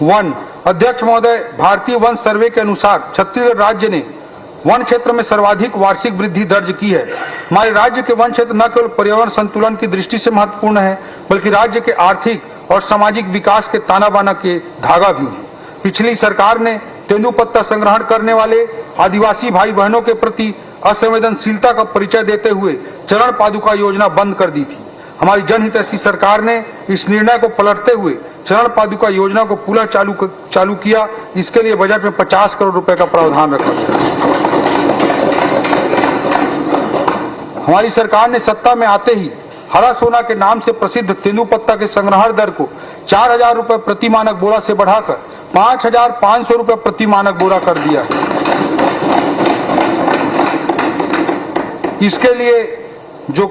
One. अध्यक्ष महोदय, भारतीय वन सर्वे के अनुसार छत्तीसगढ़ राज्य ने वन क्षेत्र में सर्वाधिक वार्षिक वृद्धि दर्ज की है। हमारे राज्य के वन क्षेत्र न केवल पर्यावरण संतुलन की दृष्टि से महत्वपूर्ण है, बल्कि राज्य के आर्थिक और सामाजिक विकास के ताना बाना के धागा भी है। पिछली सरकार ने तेंदुपत्ता संग्रहण करने वाले आदिवासी भाई बहनों के प्रति असंवेदनशीलता का परिचय देते हुए चरण पादुका योजना बंद कर दी थी। हमारी जनहितैषी सरकार ने इस निर्णय को पलटते हुए चरण पादुका योजना को पुनः चालू किया। इसके लिए बजट में 50 करोड़ रुपए का प्रावधान रखा गया। हमारी सरकार ने सत्ता में आते ही हरा सोना के नाम से प्रसिद्ध तेंदुपत्ता के संग्रहण दर को 4,000 रुपए प्रति मानक बोरा से बढ़ाकर 5,500 रुपए प्रति मानक बोरा कर दिया। इसके लिए जो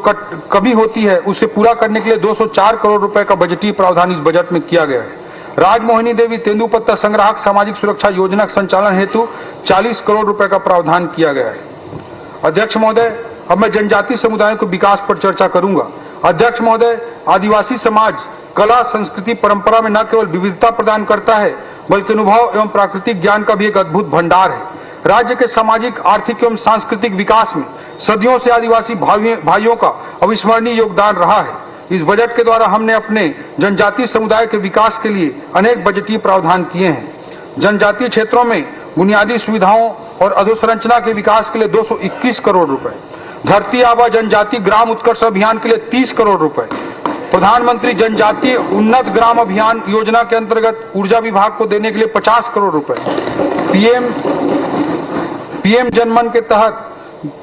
कमी होती है उसे पूरा करने के लिए 204 करोड़ रुपए का बजटीय प्रावधान इस बजट में किया गया है। राजमोहिनी देवी तेंदुपत्ता संग्राहक सामाजिक सुरक्षा योजना के संचालन हेतु 40 करोड़ रुपए का प्रावधान किया गया है। अध्यक्ष महोदय, अब मैं जनजातीय समुदायों के विकास पर चर्चा करूंगा। अध्यक्ष महोदय, आदिवासी समाज कला, संस्कृति, परंपरा में न केवल विविधता प्रदान करता है, बल्कि अनुभव एवं प्राकृतिक ज्ञान का भी एक अद्भुत भंडार है। राज्य के सामाजिक, आर्थिक एवं सांस्कृतिक विकास में सदियों से आदिवासी भाइयों का अविस्मरणीय योगदान रहा है। इस बजट के द्वारा हमने अपने जनजातीय समुदाय के विकास के लिए अनेक बजटीय प्रावधान किए हैं। जनजातीय क्षेत्रों में बुनियादी सुविधाओं और अधोसंरचना के विकास के लिए 221 करोड़ रुपए, धरती आबा जनजातीय ग्राम उत्कर्ष अभियान के लिए 30 करोड़ रुपए, प्रधानमंत्री जनजातीय उन्नत ग्राम अभियान योजना के अंतर्गत ऊर्जा विभाग को देने के लिए 50 करोड़ रुपए, पीएम जनमन के तहत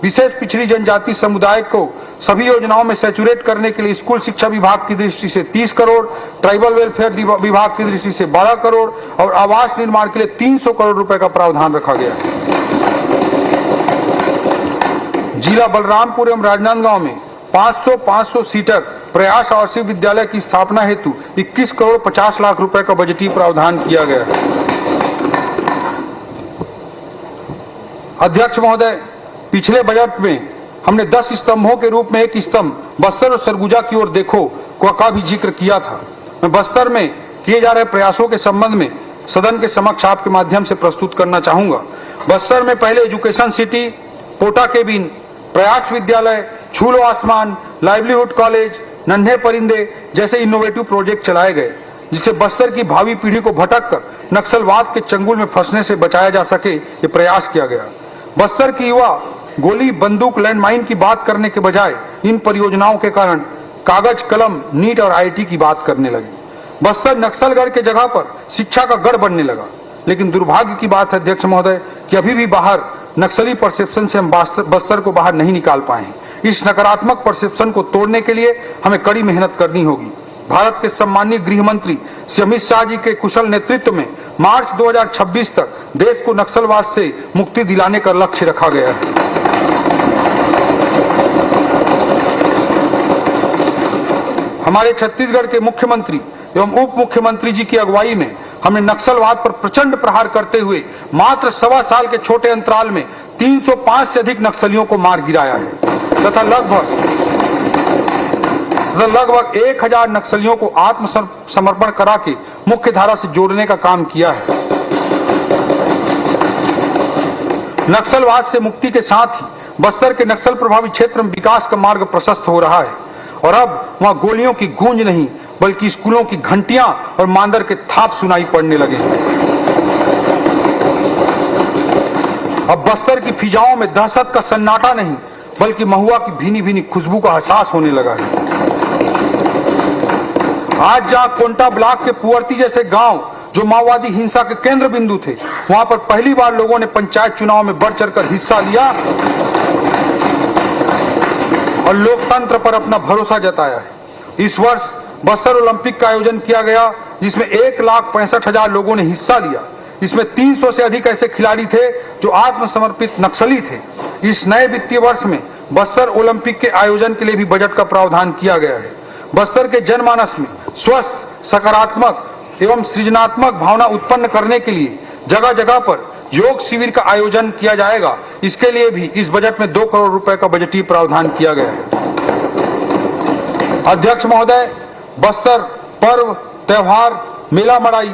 विशेष पिछड़ी जनजाति समुदाय को सभी योजनाओं में सैचुरेट करने के लिए स्कूल शिक्षा विभाग की दृष्टि से 30 करोड़, ट्राइबल वेलफेयर विभाग की दृष्टि से 12 करोड़ और आवास निर्माण के लिए 300 करोड़ रुपए का प्रावधान रखा गया है। जिला बलरामपुर एवं राजनांदगांव में 500 सीटर प्रयास आवासीय विद्यालय की स्थापना हेतु 21 करोड़ 50 लाख रुपए का बजटीय प्रावधान किया गया है। अध्यक्ष महोदय, पिछले बजट में हमने 10 स्तंभों के रूप में एक स्तंभ बस्तर और सरगुजा की ओर देखो का भी जिक्र किया था। मैं बस्तर में किए जा रहे प्रयासों के संबंध में सदन के समक्ष आपके माध्यम से प्रस्तुत करना चाहूंगा। बस्तर में पहले एजुकेशन सिटी, पोटा केबिन, प्रयास विद्यालय, छूलो आसमान, लाइवलीहुड कॉलेज, नन्हे परिंदे जैसे इनोवेटिव प्रोजेक्ट चलाए गए, जिससे बस्तर की भावी पीढ़ी को भटक कर नक्सलवाद के चंगुल में फंसने से बचाया जा सके, ये प्रयास किया गया। बस्तर की युवा गोली, बंदूक, लैंडमाइन की बात करने के बजाय इन परियोजनाओं के कारण कागज, कलम, नीट और आईटी की बात करने लगे। बस्तर नक्सलगढ़ के जगह पर शिक्षा का गढ़ बनने लगा। लेकिन दुर्भाग्य की बात है अध्यक्ष महोदय कि अभी भी बाहर नक्सली परसेप्शन से हम बस्तर को बाहर नहीं निकाल पाए हैं। इस नकारात्मक परसेप्शन को तोड़ने के लिए हमें कड़ी मेहनत करनी होगी। भारत के सम्माननीय गृह मंत्री श्री अमित शाह जी के कुशल नेतृत्व में मार्च 2026 तक देश को नक्सलवाद से मुक्ति दिलाने का लक्ष्य रखा गया है। हमारे छत्तीसगढ़ के मुख्यमंत्री एवं उप मुख्यमंत्री जी की अगुवाई में हमने नक्सलवाद पर प्रचंड प्रहार करते हुए मात्र 1.25 साल के छोटे अंतराल में 305 से अधिक नक्सलियों को मार गिराया है तथा लगभग 1000 नक्सलियों को आत्मसमर्पण करा के मुख्य धारा से जोड़ने का काम किया है। नक्सलवाद से मुक्ति के साथ ही बस्तर के नक्सल प्रभावित क्षेत्र में विकास का मार्ग प्रशस्त हो रहा है और अब वहां गोलियों की गूंज नहीं बल्कि स्कूलों की घंटियां और मांदर के थाप सुनाई पड़ने लगे हैं। अब बस्तर की फिजाओं में दहशत का सन्नाटा नहीं बल्कि महुआ की भीनी भीनी खुशबू का एहसास होने लगा है। आज जहां कोंटा ब्लॉक के पुअर्ती जैसे गांव जो माओवादी हिंसा के केंद्र बिंदु थे, वहां पर पहली बार लोगों ने पंचायत चुनाव में बढ़ चढ़कर हिस्सा लिया और लोकतंत्र पर अपना भरोसा जताया है। इस वर्ष बस्तर ओलंपिक का आयोजन किया गया जिसमें 1,65,000 लोगों ने हिस्सा लिया। इसमें 300 से अधिक ऐसे खिलाड़ी थे जो आत्मसमर्पित नक्सली थे। इस नए वित्तीय वर्ष में बस्तर ओलंपिक के आयोजन के लिए भी बजट का प्रावधान किया गया है। बस्तर के जनमानस में स्वस्थ, सकारात्मक एवं सृजनात्मक भावना उत्पन्न करने के लिए जगह जगह पर योग शिविर का आयोजन किया जाएगा। इसके लिए भी इस बजट में 2 करोड़ रुपए का बजटीय प्रावधान किया गया है। अध्यक्ष महोदय, बस्तर पर्व, त्योहार, मेला मड़ाई